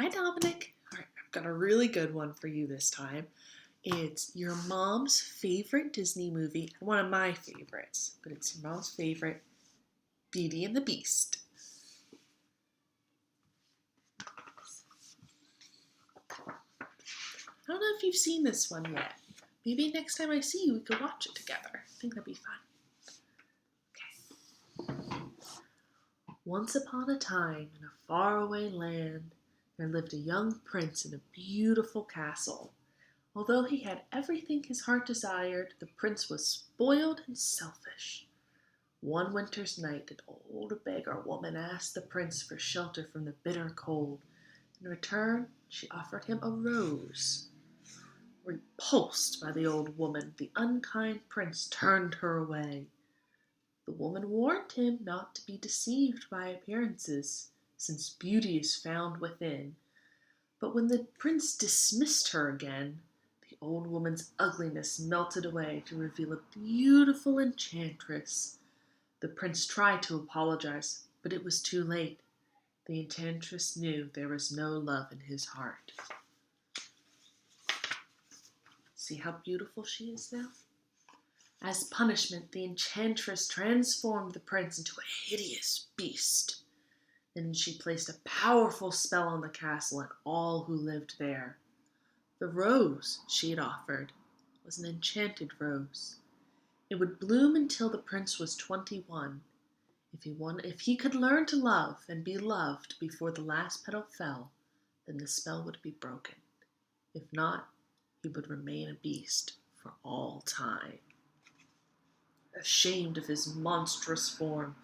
Hi, Dominic. All right, I've got a really good one for you this time. It's your mom's favorite Disney movie, and one of my favorites, but it's your mom's favorite, Beauty and the Beast. I don't know if you've seen this one yet. Maybe next time I see you, we could watch it together. I think that'd be fun. Okay. Once upon a time, in a faraway land, there lived a young prince in a beautiful castle. Although he had everything his heart desired, the prince was spoiled and selfish. One winter's night, an old beggar woman asked the prince for shelter from the bitter cold. In return, she offered him a rose. Repulsed by the old woman, the unkind prince turned her away. The woman warned him not to be deceived by appearances, since beauty is found within. But when the prince dismissed her again, the old woman's ugliness melted away to reveal a beautiful enchantress. The prince tried to apologize, but it was too late. The enchantress knew there was no love in his heart. See how beautiful she is now? As punishment, the enchantress transformed the prince into a hideous beast. Then she placed a powerful spell on the castle and all who lived there. The rose she had offered was an enchanted rose. It would bloom until the prince was 21. If he could learn to love and be loved before the last petal fell, then the spell would be broken. If not, he would remain a beast for all time. Ashamed of his monstrous form,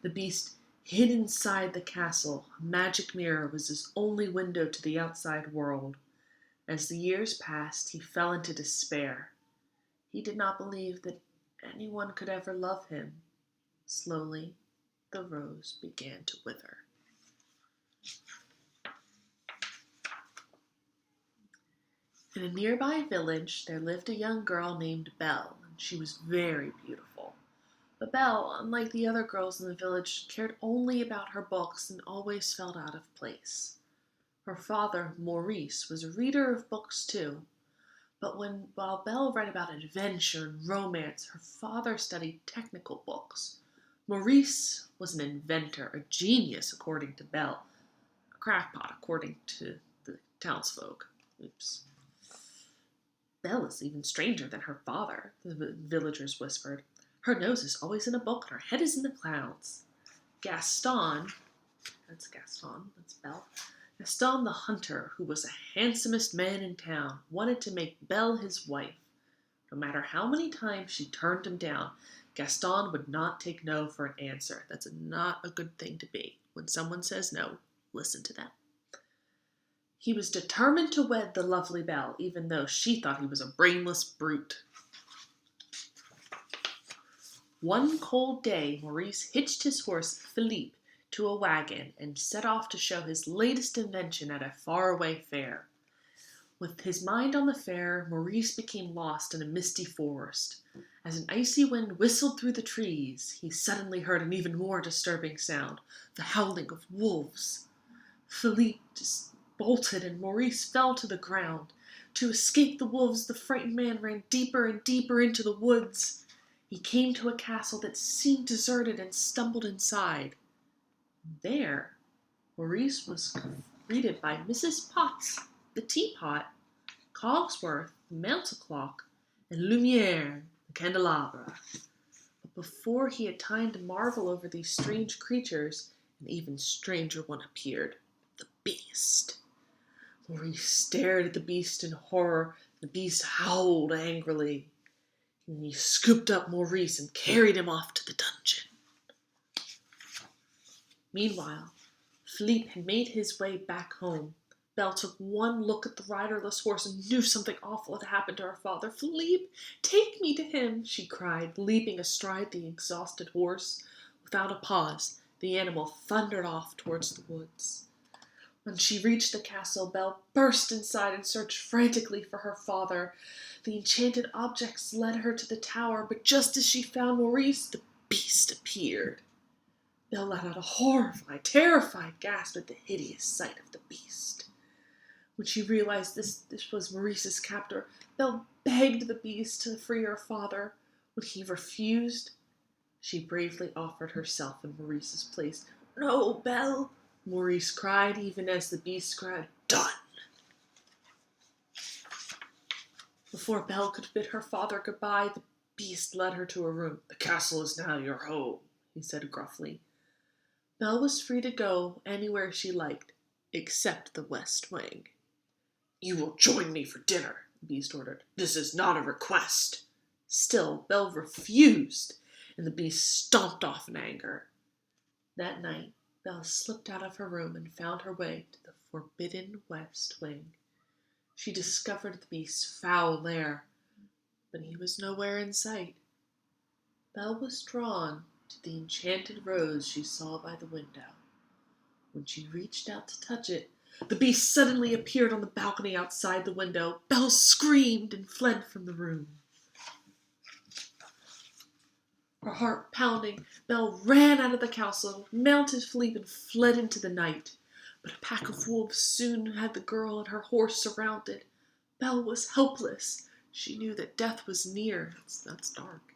the beast hid inside the castle. A magic mirror was his only window to the outside world. As the years passed, he fell into despair. He did not believe that anyone could ever love him. Slowly, the rose began to wither. In a nearby village, there lived a young girl named Belle, and she was very beautiful. But Belle, unlike the other girls in the village, cared only about her books and always felt out of place. Her father, Maurice, was a reader of books too. But while Belle read about adventure and romance, her father studied technical books. Maurice was an inventor, a genius according to Belle, a crackpot according to the townsfolk. Oops. Belle is even stranger than her father, the villagers whispered. Her nose is always in a book and her head is in the clouds. Gaston, that's Belle. Gaston the hunter, who was the handsomest man in town, wanted to make Belle his wife. No matter how many times she turned him down, Gaston would not take no for an answer. That's not a good thing to be. When someone says no, listen to them. He was determined to wed the lovely Belle, even though she thought he was a brainless brute. One cold day, Maurice hitched his horse, Philippe, to a wagon and set off to show his latest invention at a faraway fair. With his mind on the fair, Maurice became lost in a misty forest. As an icy wind whistled through the trees, he suddenly heard an even more disturbing sound, the howling of wolves. Philippe bolted and Maurice fell to the ground. To escape the wolves, the frightened man ran deeper and deeper into the woods. He came to a castle that seemed deserted and stumbled inside. There, Maurice was greeted by Mrs. Potts, the teapot, Cogsworth, the mantel clock, and Lumiere, the candelabra. But before he had time to marvel over these strange creatures, an even stranger one appeared, the beast. Maurice stared at the beast in horror. The beast howled angrily. And he scooped up Maurice and carried him off to the dungeon. Meanwhile, Philippe had made his way back home. Belle took one look at the riderless horse and knew something awful had happened to her father. "Philippe, take me to him," she cried, leaping astride the exhausted horse. Without a pause, the animal thundered off towards the woods. When she reached the castle, Belle burst inside and searched frantically for her father. The enchanted objects led her to the tower, but just as she found Maurice, the beast appeared. Belle let out a horrified, terrified gasp at the hideous sight of the beast. When she realized this was Maurice's captor, Belle begged the beast to free her father. When he refused, she bravely offered herself in Maurice's place. "No, Belle," Maurice cried, even as the beast cried, "Done!" Before Belle could bid her father goodbye, the beast led her to a room. "The castle is now your home," he said gruffly. Belle was free to go anywhere she liked, except the West Wing. "You will join me for dinner," the beast ordered. "This is not a request." Still, Belle refused, and the beast stomped off in anger. That night, Belle slipped out of her room and found her way to the forbidden West Wing. She discovered the beast's foul lair, but he was nowhere in sight. Belle was drawn to the enchanted rose she saw by the window. When she reached out to touch it, the beast suddenly appeared on the balcony outside the window. Belle screamed and fled from the room. Her heart pounding, Belle ran out of the castle, mounted Philippe, and fled into the night. But a pack of wolves soon had the girl and her horse surrounded. Belle was helpless. She knew that death was near. That's dark.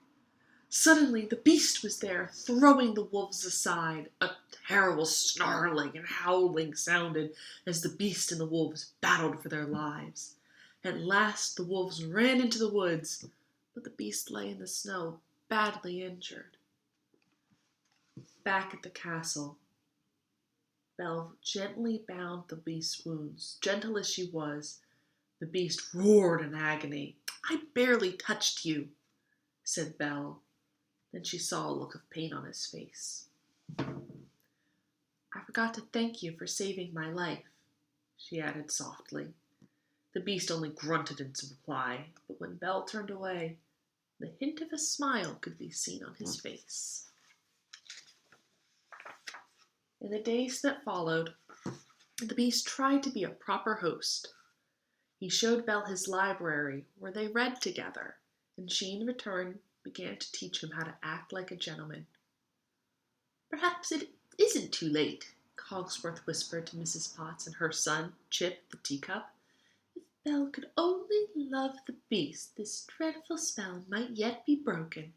Suddenly, the beast was there, throwing the wolves aside. A terrible snarling and howling sounded as the beast and the wolves battled for their lives. At last, the wolves ran into the woods, but the beast lay in the snow, badly injured. Back at the castle, Belle gently bound the beast's wounds. Gentle as she was, the beast roared in agony. "I barely touched you," said Belle. Then she saw a look of pain on his face. "I forgot to thank you for saving my life," she added softly. The beast only grunted in reply, but when Belle turned away, the hint of a smile could be seen on his face. In the days that followed, the beast tried to be a proper host. He showed Belle his library, where they read together, and she in return began to teach him how to act like a gentleman. "Perhaps it isn't too late," Cogsworth whispered to Mrs. Potts and her son, Chip the teacup. "If Belle could only love the beast, this dreadful spell might yet be broken."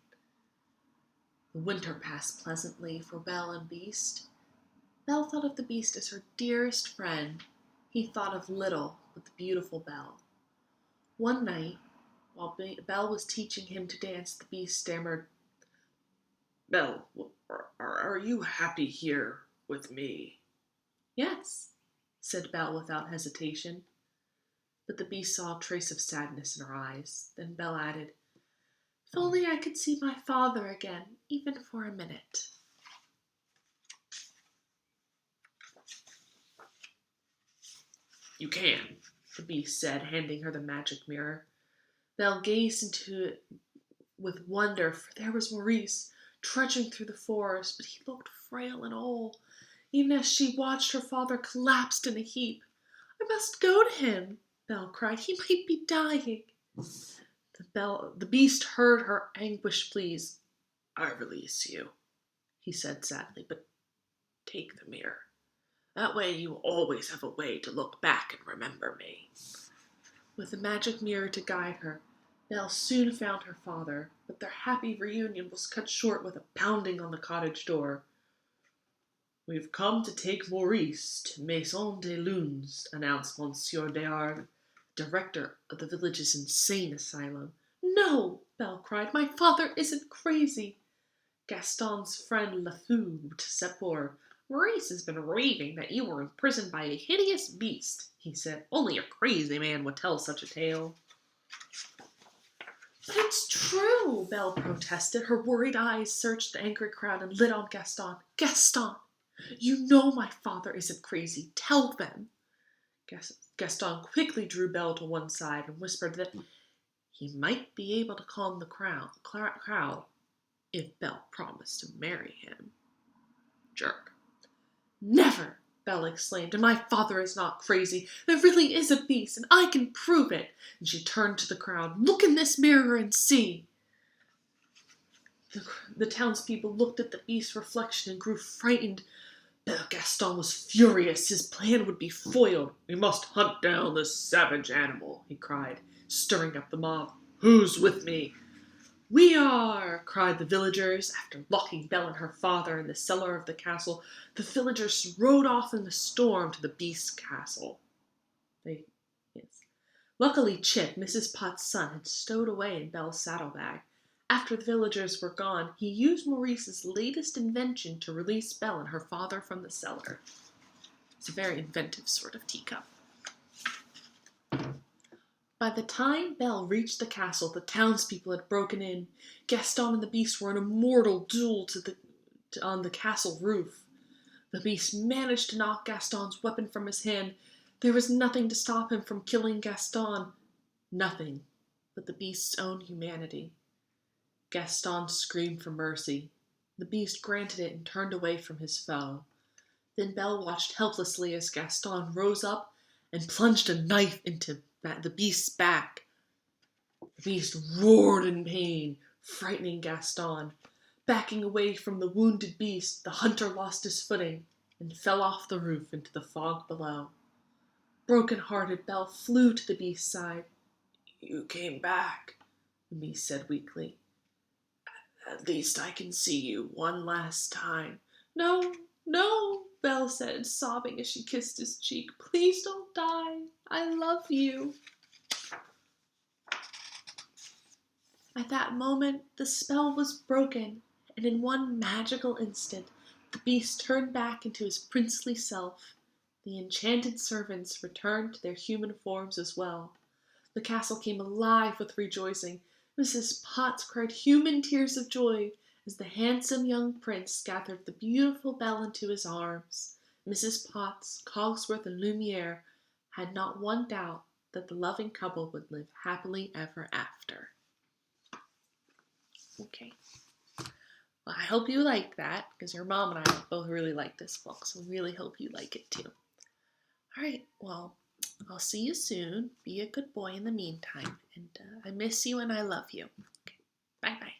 The winter passed pleasantly for Belle and Beast. Belle thought of the beast as her dearest friend. He thought of little but the beautiful Belle. One night, while Belle was teaching him to dance, the beast stammered, "Belle, are you happy here with me?" "Yes," said Belle without hesitation. But the beast saw a trace of sadness in her eyes. Then Belle added, "If only I could see my father again, even for a minute." "You can," the beast said, handing her the magic mirror. Belle gazed into it with wonder, for there was Maurice, trudging through the forest, but he looked frail and old. Even as she watched, her father collapsed in a heap. "I must go to him," Belle cried. "He might be dying." The beast heard her anguished pleas. "I release you," he said sadly, "but take the mirror. That way you will always have a way to look back and remember me." With the magic mirror to guide her, Belle soon found her father, but their happy reunion was cut short with a pounding on the cottage door. "We've come to take Maurice to Maison des Lunes," announced Monsieur Dehard, director of the village's insane asylum. "No," Belle cried, "my father isn't crazy." Gaston's friend Lafou stepped forward. "Maurice has been raving that you were imprisoned by a hideous beast," he said. "Only a crazy man would tell such a tale." "But it's true," Belle protested. Her worried eyes searched the angry crowd and lit on Gaston. "Gaston, you know my father isn't crazy. Tell them." Gaston quickly drew Belle to one side and whispered that he might be able to calm the crowd if Belle promised to marry him. Jerk. "Never!" Belle exclaimed. "And my father is not crazy. There really is a beast, and I can prove it." And she turned to the crowd. "Look in this mirror and see." The townspeople looked at the beast's reflection and grew frightened. Gaston was furious. His plan would be foiled. "We must hunt down this savage animal," he cried, stirring up the mob. "Who's with me?" "We are!" cried the villagers. After locking Belle and her father in the cellar of the castle, the villagers rode off in the storm to the beast's castle. Yes. Luckily, Chip, Mrs. Potts' son, had stowed away in Belle's saddlebag. After the villagers were gone, he used Maurice's latest invention to release Belle and her father from the cellar. It's a very inventive sort of teacup. By the time Belle reached the castle, the townspeople had broken in. Gaston and the beast were in a mortal duel on the castle roof. The beast managed to knock Gaston's weapon from his hand. There was nothing to stop him from killing Gaston. Nothing but the beast's own humanity. Gaston screamed for mercy. The beast granted it and turned away from his foe. Then Belle watched helplessly as Gaston rose up and plunged a knife into the beast's back. The beast roared in pain, frightening Gaston. Backing away from the wounded beast, the hunter lost his footing and fell off the roof into the fog below. Broken-hearted, Belle flew to the beast's side. "You came back," the beast said weakly. "At least I can see you one last time." "No, no," Belle said, sobbing as she kissed his cheek. "Please don't die. I love you." At that moment, the spell was broken, and in one magical instant, the beast turned back into his princely self. The enchanted servants returned to their human forms as well. The castle came alive with rejoicing. Mrs. Potts cried human tears of joy as the handsome young prince gathered the beautiful Belle into his arms. Mrs. Potts, Cogsworth, and Lumiere had not one doubt that the loving couple would live happily ever after. Okay. Well, I hope you liked that, because your mom and I both really like this book, so really hope you like it too. All right, well, I'll see you soon. Be a good boy in the meantime, and I miss you and I love you. Okay, bye-bye.